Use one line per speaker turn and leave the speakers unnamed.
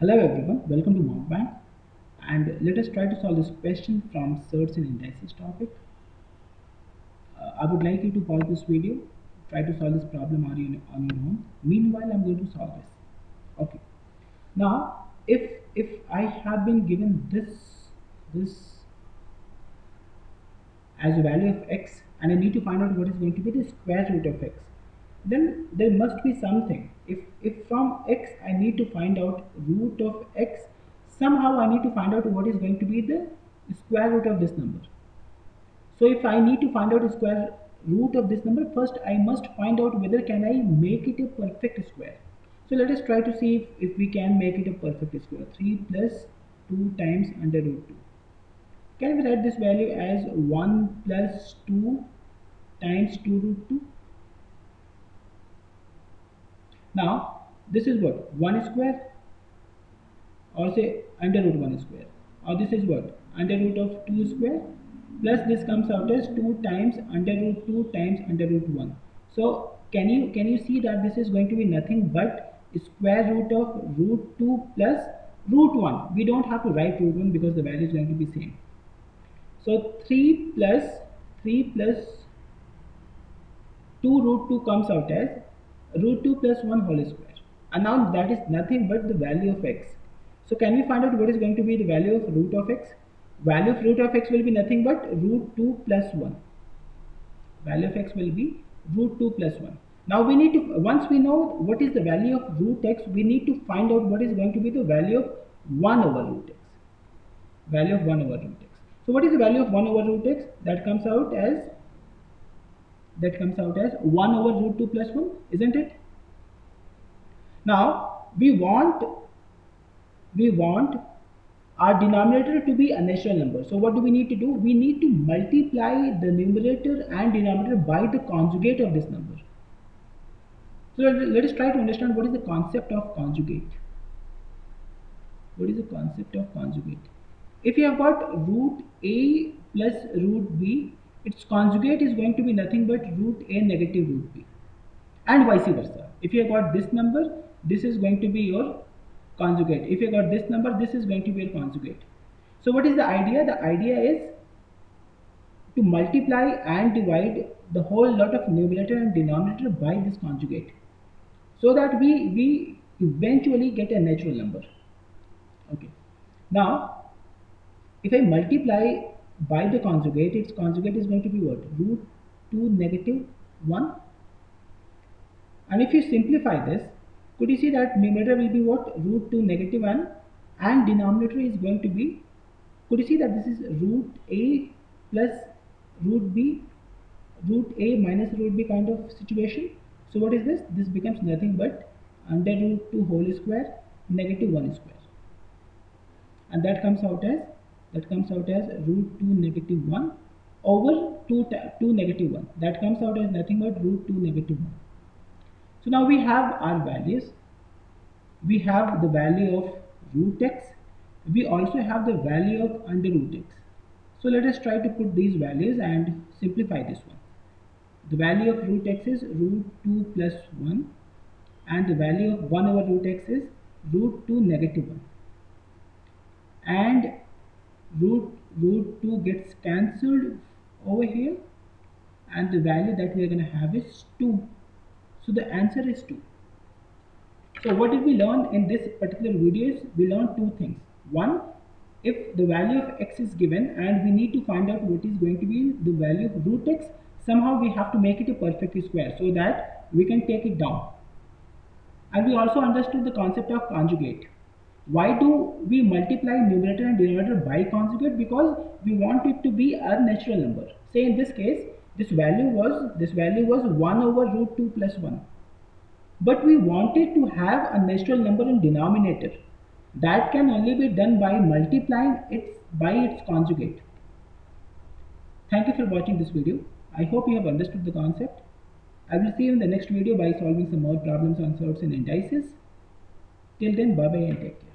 Hello everyone, welcome to Mockbank, and let us try to solve this question from Search and Indices topic. I would like you to pause this video, try to solve this problem on your own. Meanwhile, I'm going to solve this. Okay. Now, if I have been given this as a value of x, and I need to find out what is going to be the square root of x, then there must be something. If from x I need to find out root of x, somehow I need to find out what is going to be the square root of this number. So if I need to find out the square root of this number, first I must find out whether can I make it a perfect square. So let us try to see if we can make it a perfect square. 3 plus 2 times under root 2. Can we write this value as 1 plus 2 times 2 root 2? Now, this is what? 1 square, or say under root 1 square. Or this is what? Under root of 2 square, plus this comes out as 2 times under root 2 times under root 1. So, can you see that this is going to be nothing but square root of root 2 plus root 1. We don't have to write root 1 because the value is going to be same. So 3 plus 2 root 2 comes out as root 2 plus 1 whole square, and now that is nothing but the value of x. So can we find out what is going to be the value of root of x? Value of root of x will be nothing but root 2 plus 1. Value of x will be root 2 plus 1. Now we need to, once we know what is the value of root x, we need to find out what is going to be the value of 1 over root x. Value of 1 over root x. So what is the value of 1 over root x? That comes out as 1 over root 2 plus 1, isn't it? Now we want our denominator to be a natural number. So what do we need to do? We need to multiply the numerator and denominator by the conjugate of this number. So let us try to understand what is the concept of conjugate. What is the concept of conjugate? If you have got root a plus root b, its conjugate is going to be nothing but root a negative root b, and vice versa. If you have got this number, this is going to be your conjugate. If you got this number, this is going to be your conjugate. So what is the idea? The idea is to multiply and divide the whole lot of numerator and denominator by this conjugate, so that we eventually get a natural number. Okay. Now, if I multiply by the conjugate, its conjugate is going to be what? Root 2 negative 1. And if you simplify this, could you see that numerator will be what? Root 2 negative 1, and denominator is going to be, could you see that this is root a plus root b, root a minus root b kind of situation. So what is this? This becomes nothing but under root 2 whole square negative 1 square, and that comes out as root 2 negative 1 over 2 negative 1. That comes out as nothing but root 2 negative 1. So now we have our values. We have the value of root x. We also have the value of under root x. So let us try to put these values and simplify this one. The value of root x is root 2 plus 1, and the value of 1 over root x is root 2 negative 1. And root 2 gets cancelled over here, and the value that we are going to have is 2. So the answer is 2. So what did we learn in this particular video is we learned two things. One, if the value of x is given and we need to find out what is going to be the value of root x, somehow we have to make it a perfect square so that we can take it down. And we also understood the concept of conjugate. Why do we multiply numerator and denominator by conjugate? Because we want it to be a natural number. Say in this case, this value was 1 over root 2 plus 1. But we wanted to have a natural number in denominator. That can only be done by multiplying it by its conjugate. Thank you for watching this video. I hope you have understood the concept. I will see you in the next video by solving some more problems on sorts and indices. Till then, bye bye and take care.